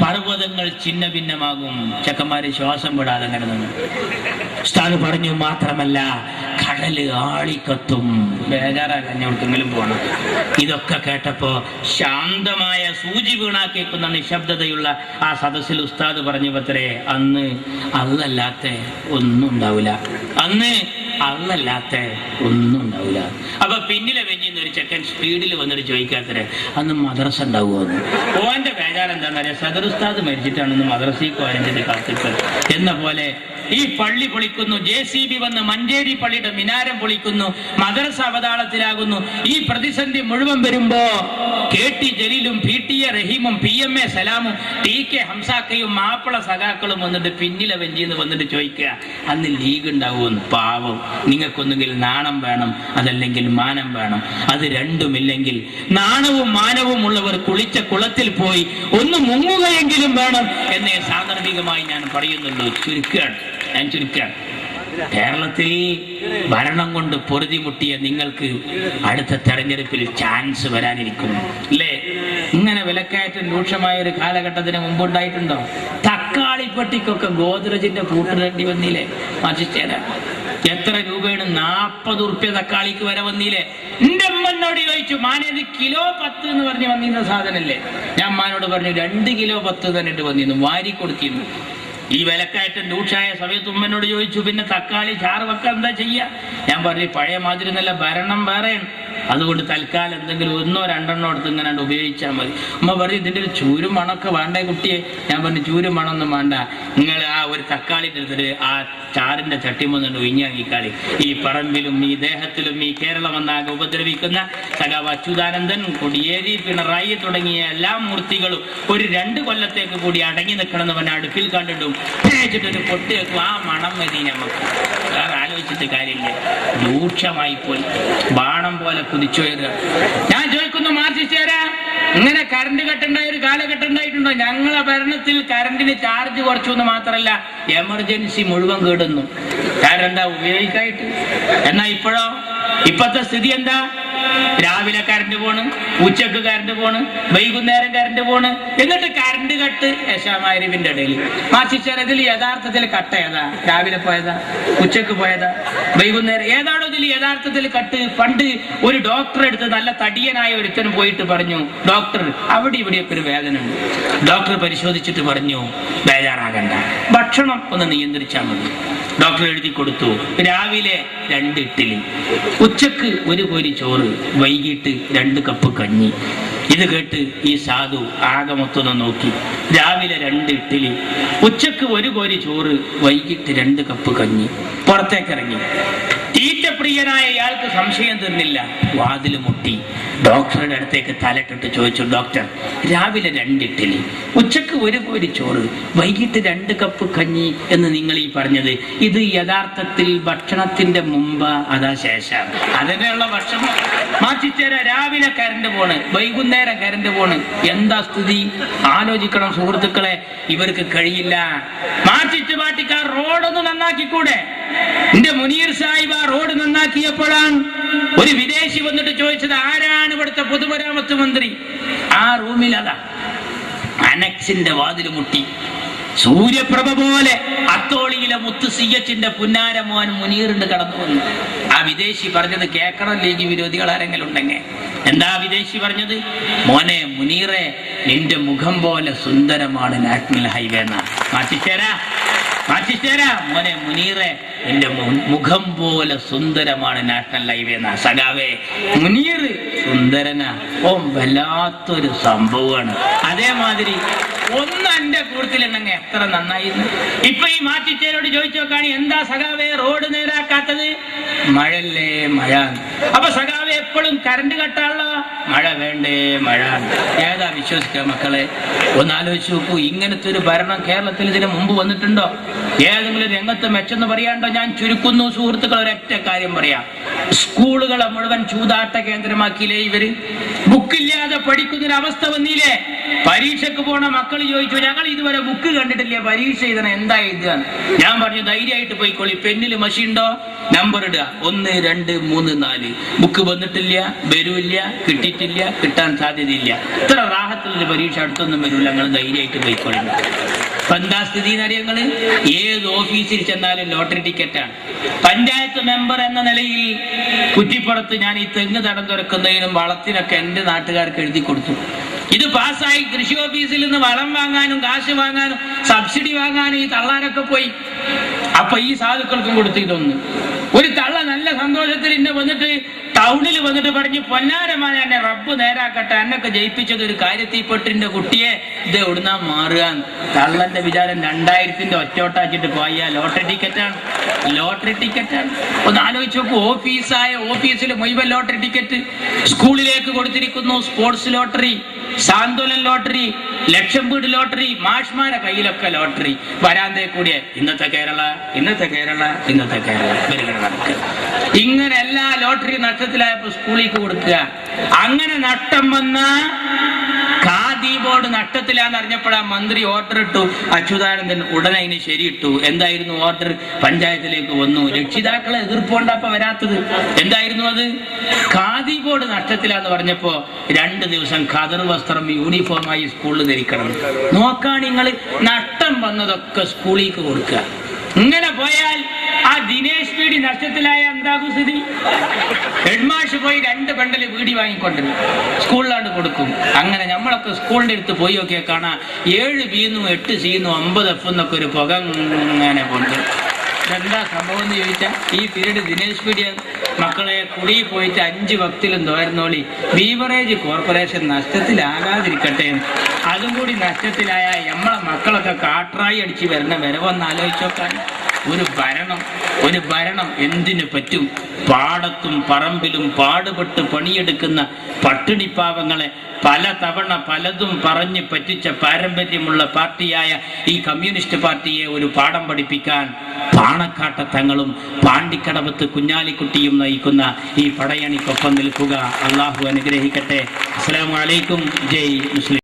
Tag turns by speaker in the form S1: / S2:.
S1: പർവ്വതങ്ങൾ ഛിന്ന ഭിന്നമാകും. ചെക്കന്മാര് ശ്വാസം വിടാതെ അങ്ങനെ നിന്ന്. ഉസ്താദ് പറഞ്ഞു മാത്രമല്ല കടല് ആളിക്കത്തും. ബേജാറാക്കാൻ എവിടെക്കെങ്കിലും പോകണം. ഇതൊക്കെ കേട്ടപ്പോ ശാന്തമായ സൂചി വീണാ കേൾക്കുന്ന നിശബ്ദതയുള്ള ആ സദസ്സിൽ ഉസ്താദ് പറഞ്ഞു പത്രേ, അന്ന് അല്ലല്ലാത്ത ഒന്നും ഉണ്ടാവില്ല, അന്ന് അല്ലല്ലാത്ത ഒന്നും ഉണ്ടാവില്ല. അപ്പൊ പിന്നിലെ വെഞ്ഞിന്ന് ഒരു ചെക്കൻ സ്പീഡിൽ വന്നിട്ട് ചോദിക്കാത്തരെ അന്ന് മദ്രസ ഉണ്ടാവുമെന്ന്. ഓന്റെ ബേജാർ എന്താണെന്ന് അറിയാം, സദർ ഉസ്താദ് മരിച്ചിട്ടാണെന്ന് മദ്രസയ്ക്ക് വരഞ്ഞിട്ട് കാത്തിപ്പ് എന്ന പോലെ ഈ പള്ളി പൊളിക്കുന്നു, JCB വന്ന് മഞ്ചേരി പള്ളിയുടെ മിനാരം പൊളിക്കുന്നു, മദ്രസ അവതാളത്തിലാകുന്നു. ഈ പ്രതിസന്ധി മുഴുവൻ വരുമ്പോ KT ജലീലും PT റഹീമും PMA സലാമും TK ഹംസാക്കയും Mappila സഖാക്കളും വന്നിട്ട് പിന്നിലെ വെഞ്ചിന്ന് വന്നിട്ട് ചോദിക്കുക അന്ന് ലീഗ് ഉണ്ടാവുമെന്ന്. പാവം, നിങ്ങൾക്കൊന്നുകിൽ നാണം വേണം, അതല്ലെങ്കിൽ മാനം വേണം. അത് രണ്ടുമില്ലെങ്കിൽ നാണവും മാനവും ഉള്ളവർ കുളിച്ച കുളത്തിൽ പോയി ഒന്ന് മുങ്ങുകയെങ്കിലും വേണം എന്നേ സാന്ദർഭികമായി ഞാൻ പറയുന്നുള്ളൂ. ഞാൻ ചുരുക്കുകയാണ്. കേരളത്തിൽ ഭരണം കൊണ്ട് പൊറുതിമുട്ടിയ നിങ്ങൾക്ക് അടുത്ത തെരഞ്ഞെടുപ്പിൽ ചാൻസ് വരാനിരിക്കുന്നു അല്ലേ? ഇങ്ങനെ വിലക്കയറ്റം രൂക്ഷമായ ഒരു കാലഘട്ടത്തിന് മുമ്പുണ്ടായിട്ടുണ്ടോ? തക്കാളിപ്പെട്ടിക്കൊക്കെ ഗോദ്രജിന്റെ പൂട്ടിടേണ്ടി വന്നില്ലേ? മജിസ്റ്റേര എത്ര രൂപയാണ്? 40 ഉറുപ്പ്യ തക്കാളിക്ക് വരെ വന്നില്ലേ? എന്റെ അമ്മനോട് ചോദിച്ചു, മാനേത് കിലോ 10 എന്ന് പറഞ്ഞ് വന്നിരുന്ന സാധനല്ലേ? ഞാൻ അമ്മാനോട് പറഞ്ഞു 2 കിലോ 10 തന്നെ വന്നിരുന്നു, വാരി കൊടുത്തിരുന്നു. ഈ വിലക്കയറ്റം രൂക്ഷമായ സമയത്ത് ഉമ്മനോട് ചോദിച്ചു, പിന്നെ തക്കാളി ചാറ് വെക്കാൻ എന്താ ചെയ്യാ? ഞാൻ പറഞ്ഞു പഴയ മാതിരി നല്ല ഭരണം വേറെയാണ്, അതുകൊണ്ട് തൽക്കാലം എന്തെങ്കിലും 1 2 എണ്ണം എടുത്ത് ഇങ്ങനെ ഉപയോഗിച്ചാൽ മതി. ഉമ്മ പറഞ്ഞു ഇതിൻ്റെ ഒരു ചൂരും മണമൊക്കെ വേണ്ടേ കുട്ടിയെ? ഞാൻ പറഞ്ഞു ചൂരും മണമൊന്നും വേണ്ട, നിങ്ങൾ ആ ഒരു തക്കാളി എടുത്തിട്ട് ആ ചാറിന്റെ ചട്ടിമൊന്നുണ്ട് ഒഴിഞ്ഞാങ്ങിക്കാളി. ഈ പറമ്പിലും ഈ ദേഹത്തിലും ഈ കേരളം എന്നാകെ ഉപദ്രവിക്കുന്ന സഖാവ് അച്യുതാനന്ദൻ, കൊടിയേരി, പിണറായി തുടങ്ങിയ എല്ലാ മൂർത്തികളും ഒരു 2 കൊല്ലത്തേക്ക് കൂടി അടങ്ങി നിൽക്കണമെന്ന് പറഞ്ഞ അടുപ്പിൽ കണ്ടിട്ടും തേച്ചിട്ടൊരു പൊട്ടി വെക്കും. ആ മണം മതി നമുക്ക്, വേറെ ആലോചിച്ചിട്ട് കാര്യമില്ല. രൂക്ഷമായി പോയി, ബാണം പോലെ കുതിച്ചുയരുക. ഞാൻ ചോദിക്കുന്നു, മാർക്സിസ്റ്റുകാരാ, ഇങ്ങനെ കറണ്ട് കട്ടുണ്ടായ ഒരു കാലഘട്ടം ഉണ്ടായിട്ടുണ്ടോ? ഞങ്ങളെ ഭരണത്തിൽ കറണ്ടിന് ചാർജ് കുറച്ചു എന്ന് മാത്രമല്ല, എമർജൻസി മുഴുവൻ കേടുന്നു. കാരണം എന്താ? ഉപയോഗിക്കായിട്ട്. എന്നാ ഇപ്പോഴോ? ഇപ്പത്തെ സ്ഥിതി എന്താ? രാവിലെ കറണ്ട് പോണ്, ഉച്ചക്ക് കറണ്ട് പോണ്, വൈകുന്നേരം കറണ്ട് പോണ്, എന്നിട്ട് കറണ്ട് കട്ട് യശാമാരിവിന്റെ ഇടയിൽ. മാർക്സിസ്റ്റുകാർ ഇതിൽ യഥാർത്ഥത്തിൽ കട്ട് ഏതാ? രാവിലെ പോയതാ? ഉച്ചക്ക് പോയതാ? വൈകുന്നേരം ഏതാണോ ഇതിൽ യഥാർത്ഥത്തിൽ കട്ട്? പണ്ട് ഒരു ഡോക്ടറെ അടുത്ത് നല്ല തടിയനായ ഒരുത്തനും പോയിട്ട് പറഞ്ഞു, ഡോക്ടർ അവിടെ ഇവിടെയൊക്കെ ഒരു വേദന ഉണ്ട്. ഡോക്ടർ പരിശോധിച്ചിട്ട് പറഞ്ഞു, ബേജാറാകണ്ട, ഭക്ഷണം ഒന്ന് നിയന്ത്രിച്ചാൽ മതി. ഡോക്ടർ എഴുതി കൊടുത്തു, രാവിലെ 2 ഇഡ്ഡലി, ഉച്ചക്ക് 1 കോരി ചോറ്, വൈകിട്ട് 2 കപ്പ് കഞ്ഞി. ഇത് കേട്ട് ഈ സാധു ആകെ മൊത്തം നോക്കി. രാവിലെ 2 ഇഡ്ഡലി, ഉച്ചക്ക് 1 കോരി ചോറ്, വൈകിട്ട് 2 കപ്പ് കഞ്ഞി. പുറത്തേക്കിറങ്ങി. തീറ്റപ്രിയനായ ഇയാൾക്ക് സംശയം തീർന്നില്ല. വാതിൽ മുട്ടി. ഡോക്ടറുടെ അടുത്തേക്ക് തലട്ടിട്ട് ചോദിച്ചു, ഡോക്ടർ, രാവിലെ 2 ഇഡ്ഡലി, ഉച്ചക്ക് 1 കോരി ചോറ്, വൈകിട്ട് 2 കപ്പ് കഞ്ഞി എന്ന് നിങ്ങൾ ഈ പറഞ്ഞത്, ഇത് യഥാർത്ഥത്തിൽ ഭക്ഷണത്തിന്റെ മുമ്പ് അതാ ശേഷം? അതിനുള്ള ഭക്ഷണം മാറ്റിച്ചേര. രാവിലെ കറണ്ട് പോണ്, വൈകുന്നേരം കറണ്ട് പോണ്. എന്താ സ്ഥിതി? ആലോചിക്കണം സുഹൃത്തുക്കളെ. ഇവർക്ക് കഴിയില്ല. മാറ്റിച്ച് പാട്ടിക്കാർ റോഡൊന്ന് നന്നാക്കിക്കൂടെ? എന്റെ മുനീർ സാഹിബ് ആ റോഡ് നന്നാക്കിയപ്പോഴാണ് ഒരു വിദേശി വന്നിട്ട് ചോദിച്ചത്, ആരാണ് ഇവിടുത്തെ പൊതുമരാമത്ത് മന്ത്രി? ആ റൂമിൽ അതാ അനക്സിന്റെ വാതിൽ മുട്ടി. സൂര്യപ്രഭ പോലെ അത്തോളിയിലെ മുത്ത് CH-ന്റെ പുന്നാരമോൻ മുനീറിന്റെ കടന്നു വന്നു. ആ വിദേശി പറഞ്ഞത് കേൾക്കണം, ലീഗ് വിരോധികൾ ആരെങ്കിലും ഉണ്ടെങ്കിൽ. എന്താ വിദേശി പറഞ്ഞത്? മോനെ മുനീറെ, നിന്റെ മുഖം പോലെ സുന്ദരമാണ് നാഷണൽ ഹൈവേ എന്നാ. മാറ്റിച്ചേരാ മോനെ മുനീറെ, എന്റെ മുഖം പോലെ സുന്ദരമാണ് നാഷണൽ ഹൈവേ എന്നാ. സഖാവേ, മുനീർ സുന്ദരനാ, ഓ വല്ലാത്തൊരു സംഭവമാണ്. അതേമാതിരി ഒന്ന് എന്റെ കൂട്ടത്തിലുണ്ടെങ്കിൽ എത്ര നന്നായിരുന്നു. ഇപ്പൊ ഈ മാറ്റിച്ചേരോട് ചോദിച്ചു നോക്കാണ്, എന്താ സഖാവേ റോഡ് നേരാക്കാത്തത്? മഴല്ലേ മഴ. അപ്പൊ സഖാവേ എപ്പോഴും കറണ്ട് കട്ടാണല്ലോ. മഴ വേണ്ടേ മഴ. ഏതാ വിശ്വസിക്കുക മക്കളെ? ഒന്ന് ആലോചിച്ച് നോക്കൂ. ഇങ്ങനത്തെ ഒരു ഭരണം കേരളത്തിൽ ഇതിന് മുമ്പ് വന്നിട്ടുണ്ടോ? ഏതെങ്കിലും രംഗത്ത് മെച്ചെന്ന് പറയാണ്ടോ? ഞാൻ ചുരുക്കുന്നു സുഹൃത്തുക്കൾ, ഒരൊറ്റ കാര്യം പറയാം. സ്കൂളുകളെ മുഴുവൻ ചൂതാട്ട കേന്ദ്രമാക്കിയില്ലേ ഇവര്? ബുക്കില്ലാതെ പഠിക്കുന്നൊരവസ്ഥ വന്നില്ലേ? പരീക്ഷക്ക് പോണ മക്കൾ ചോദിച്ചു, ഞങ്ങൾ ഇതുവരെ ബുക്ക് കണ്ടിട്ടില്ല, പരീക്ഷ എഴുതണം, എന്താ എഴുതാൻ? ഞാൻ പറഞ്ഞു, ധൈര്യമായിട്ട് പോയിക്കോളി, പെന്നിൽ മഷി ഉണ്ടോ, നമ്പർ ഇടുക, 1 2 3 4. ബുക്ക് വന്നിട്ടില്ല, വരൂല്ല, കിട്ടിയിട്ടില്ല, കിട്ടാൻ സാധ്യതയില്ല. ഇത്ര റാഹത്തുള്ള മാസത്തിൽ പരീക്ഷ അടുത്തൊന്നും വരില്ല, ഞങ്ങൾ ധൈര്യമായിട്ട് പോയിക്കൊള്ളുന്നു. അപ്പൊ എന്താ സ്ഥിതി എന്നറിയങ്ങള്? ഏത് ഓഫീസിൽ ചെന്നാലും ലോട്ടറി ടിക്കറ്റാണ്. പഞ്ചായത്ത് മെമ്പർ എന്ന നിലയിൽ കുറ്റിപ്പുറത്ത് ഞാൻ ഈ തെങ്ങ് തടം തുറക്കുന്നതിനും വളത്തിനൊക്കെ എൻ്റെ നാട്ടുകാർക്ക് എഴുതി കൊടുത്തു. ഇത് പാസ്സായി. കൃഷി ഓഫീസിൽ നിന്ന് വളം വാങ്ങാനും കാശ് വാങ്ങാനും സബ്സിഡി വാങ്ങാനും ഈ തള്ളാനൊക്കെ പോയി. അപ്പൊ ഈ സാധുക്കൾക്കും കൊടുത്തു. ഇതൊന്ന് ഒരു തള്ള നല്ല സന്തോഷത്തിൽ ഇന്നെ വന്നിട്ട് ടൗണിൽ വന്നിട്ട് പറഞ്ഞ്, പൊന്നാരമായ എന്നെ റബ്ബ് നേരാക്കട്ടെ, എന്നൊക്കെ ജയിപ്പിച്ചത് ഒരു കാര്യത്തിൽപ്പെട്ടിന്റെ കുട്ടിയെ ഇത് എവിടുന്നാ മാറുക. തള്ളന്റെ വിചാരം 2000-ന്റെ ഒറ്റോട്ടാച്ചിട്ട് പോയ ലോട്ടറി ടിക്കറ്റാണ്. ലോട്ടറി ടിക്കറ്റാണ്. ഒന്ന് ആലോചിച്ച് നോക്കൂ. ഓഫീസിൽ മുഴുവൻ ലോട്ടറി ടിക്കറ്റ്. സ്കൂളിലേക്ക് കൊടുത്തിരിക്കുന്നു സ്പോർട്സ് ലോട്ടറി, സാന്ത്വനം ലോട്ടറി, ലക്ഷം വീട് ലോട്ടറി, മാഷ്മാരെ കയ്യിലൊക്കെ ലോട്ടറി. വരാന്തേ കൂടിയ ഇന്നത്തെ കേരള, ഇന്നത്തെ കേരള, ഇന്നത്തെ കേരള നടക്കുക. ഇങ്ങനെ എല്ലാ ലോട്ടറി നഷ്ടത്തിലായപ്പോ സ്കൂളിലേക്ക് കൊടുക്കുക. അങ്ങനെ നഷ്ടം വന്ന ഖാദി ബോർഡ് നഷ്ടത്തിലാന്ന് അറിഞ്ഞപ്പോഴാ മന്ത്രി ഓർഡർ ഇട്ടു. അച്യുതാനന്ദൻ ഉടനെ അതിന് ശരിയിട്ടു. എന്തായിരുന്നു ഓർഡർ? പഞ്ചായത്തിലേക്ക് വന്നു. രക്ഷിതാക്കളെ എതിർപ്പുകൊണ്ടപ്പോ വരാത്തത്. എന്തായിരുന്നു അത്? ഖാദി ബോർഡ് നഷ്ടത്തിലാന്ന് പറഞ്ഞപ്പോ 2 ദിവസം ഖദർ വസ്ത്രം യൂണിഫോമായി സ്കൂളിൽ ധരിക്കണം. നോക്കാൻ നിങ്ങൾ നഷ്ടം വന്നതൊക്കെ സ്കൂളിലേക്ക് കൊടുക്കുക. ഇങ്ങനെ പോയാൽ ആ ദിനേശ് പീടി നഷ്ടത്തിലായ എന്താകും സ്ഥിതി? ഹെഡ്മാഷ് പോയി 2 ബണ്ടല് വീടി വാങ്ങിക്കൊണ്ടിരുന്നു സ്കൂളിലാണ്ട് കൊടുക്കും. അങ്ങനെ നമ്മളൊക്കെ സ്കൂളിന്റെ അടുത്ത് പോയി നോക്കിയാൽ കാണാം 7 ബിന്നും 8 സിന്നും 50 എഫ് എന്നൊക്കെ ഒരു പുക ഇങ്ങനെ കൊണ്ട്. എന്താ സംഭവം എന്ന് ചോദിച്ചാൽ, ഈ പീരീഡ് ദിനേശ് പീഡിയ മക്കളെ കുടി പോയിട്ട് 5 വക്തിലും തോരുന്നോളി. Beverage corporation നഷ്ടത്തിലാകാതിരിക്കട്ടെ. അതും കൂടി നഷ്ടത്തിലായ നമ്മളെ മക്കളൊക്കെ കാട്രായി അടിച്ച് വരണ വരവൊന്ന് ആലോചിച്ച് നോക്കാൻ. ഒരു ഭരണം എന്തിനു പറ്റും? പാടത്തും പറമ്പിലും പാടുപെട്ട് പണിയെടുക്കുന്ന പട്ടിണിപ്പാവങ്ങളെ പല തവണ പലതും പറഞ്ഞ് പറ്റിച്ച പാരമ്പര്യമുള്ള പാർട്ടിയായ ഈ കമ്മ്യൂണിസ്റ്റ് പാർട്ടിയെ ഒരു പാഠം പഠിപ്പിക്കാൻ പാണക്കാട്ട തങ്ങളും പാണ്ടിക്കടവത്ത് കുഞ്ഞാലിക്കുട്ടിയും നയിക്കുന്ന ഈ പടയണിക്കൊപ്പം നിൽക്കുക. അള്ളാഹു അനുഗ്രഹിക്കട്ടെ. അസ്സലാമു അലൈക്കും. ജയ് മുസ്ലിം.